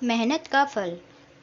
मेहनत का फल।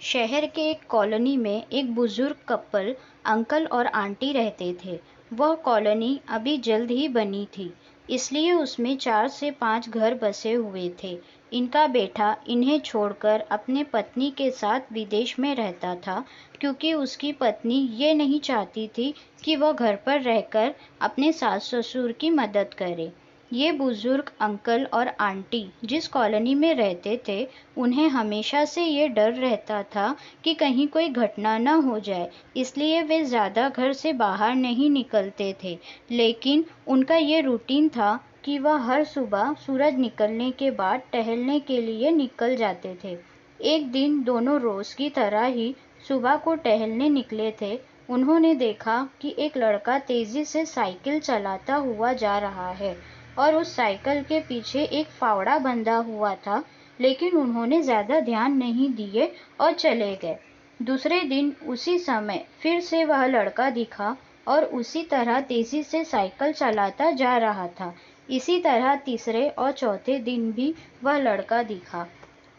शहर के एक कॉलोनी में एक बुजुर्ग कपल अंकल और आंटी रहते थे। वह कॉलोनी अभी जल्द ही बनी थी, इसलिए उसमें 4 से 5 घर बसे हुए थे। इनका बेटा इन्हें छोड़कर अपने पत्नी के साथ विदेश में रहता था, क्योंकि उसकी पत्नी ये नहीं चाहती थी कि वह घर पर रहकर अपने सास ससुर की मदद करे। ये बुजुर्ग अंकल और आंटी जिस कॉलोनी में रहते थे, उन्हें हमेशा से ये डर रहता था कि कहीं कोई घटना न हो जाए, इसलिए वे ज़्यादा घर से बाहर नहीं निकलते थे। लेकिन उनका ये रूटीन था कि वह हर सुबह सूरज निकलने के बाद टहलने के लिए निकल जाते थे। एक दिन दोनों रोज़ की तरह ही सुबह को टहलने निकले थे। उन्होंने देखा कि एक लड़का तेज़ी से साइकिल चलाता हुआ जा रहा है और उस साइकिल के पीछे एक फावड़ा बंधा हुआ था, लेकिन उन्होंने ज़्यादा ध्यान नहीं दिए और चले गए। दूसरे दिन उसी समय फिर से वह लड़का दिखा और उसी तरह तेज़ी से साइकिल चलाता जा रहा था। इसी तरह तीसरे और चौथे दिन भी वह लड़का दिखा।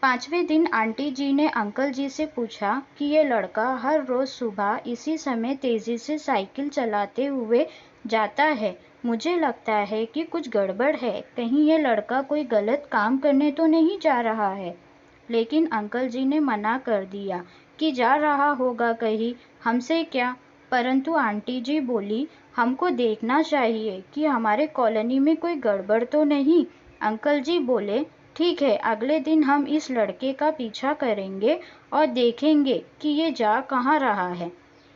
5वें दिन आंटी जी ने अंकल जी से पूछा कि ये लड़का हर रोज़ सुबह इसी समय तेज़ी से साइकिल चलाते हुए जाता है। मुझे लगता है कि कुछ गड़बड़ है, कहीं ये लड़का कोई गलत काम करने तो नहीं जा रहा है। लेकिन अंकल जी ने मना कर दिया कि जा रहा होगा कहीं, हमसे क्या। परंतु आंटी जी बोली, हमको देखना चाहिए कि हमारे कॉलोनी में कोई गड़बड़ तो नहीं। अंकल जी बोले, ठीक है, अगले दिन हम इस लड़के का पीछा करेंगे और देखेंगे कि ये जा कहाँ रहा है।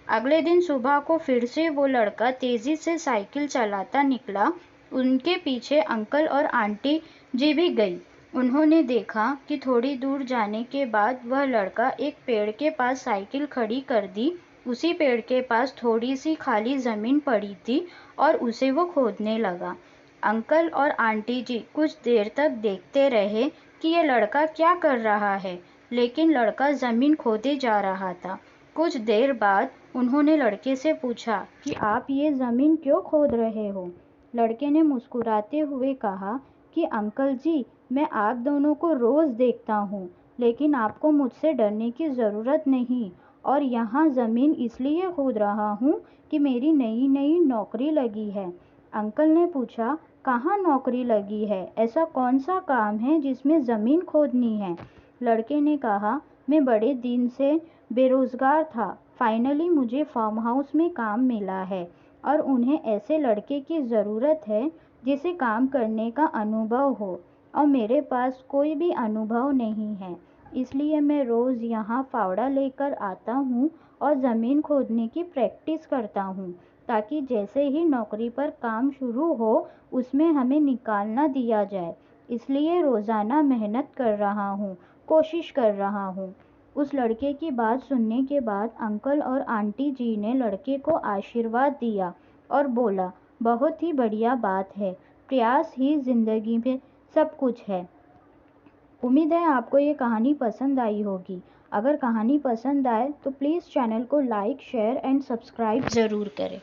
अगले दिन सुबह को फिर से वो लड़का तेज़ी से साइकिल चलाता निकला। उनके पीछे अंकल और आंटी जी भी गई। उन्होंने देखा कि थोड़ी दूर जाने के बाद वह लड़का एक पेड़ के पास साइकिल खड़ी कर दी। उसी पेड़ के पास थोड़ी सी खाली ज़मीन पड़ी थी और उसे वो खोदने लगा। अंकल और आंटी जी कुछ देर तक देखते रहे कि ये लड़का क्या कर रहा है, लेकिन लड़का ज़मीन खोदे जा रहा था। कुछ देर बाद उन्होंने लड़के से पूछा कि आप ये ज़मीन क्यों खोद रहे हो? लड़के ने मुस्कुराते हुए कहा कि अंकल जी, मैं आप दोनों को रोज़ देखता हूँ, लेकिन आपको मुझसे डरने की ज़रूरत नहीं, और यहाँ ज़मीन इसलिए खोद रहा हूँ कि मेरी नई नई नौकरी लगी है। अंकल ने पूछा, कहाँ नौकरी लगी है? ऐसा कौन सा काम है जिसमें ज़मीन खोदनी है? लड़के ने कहा, मैं बड़े दिन से बेरोज़गार था, फाइनली मुझे फार्म हाउस में काम मिला है और उन्हें ऐसे लड़के की ज़रूरत है जिसे काम करने का अनुभव हो, और मेरे पास कोई भी अनुभव नहीं है। इसलिए मैं रोज़ यहाँ फावड़ा लेकर आता हूँ और ज़मीन खोदने की प्रैक्टिस करता हूँ, ताकि जैसे ही नौकरी पर काम शुरू हो उसमें हमें निकाल ना दिया जाए। इसलिए रोज़ाना मेहनत कर रहा हूँ, कोशिश कर रहा हूँ। उस लड़के की बात सुनने के बाद अंकल और आंटी जी ने लड़के को आशीर्वाद दिया और बोला, बहुत ही बढ़िया बात है, प्रयास ही ज़िंदगी में सब कुछ है। उम्मीद है आपको ये कहानी पसंद आई होगी। अगर कहानी पसंद आए तो प्लीज़ चैनल को लाइक, शेयर एंड सब्सक्राइब ज़रूर करें।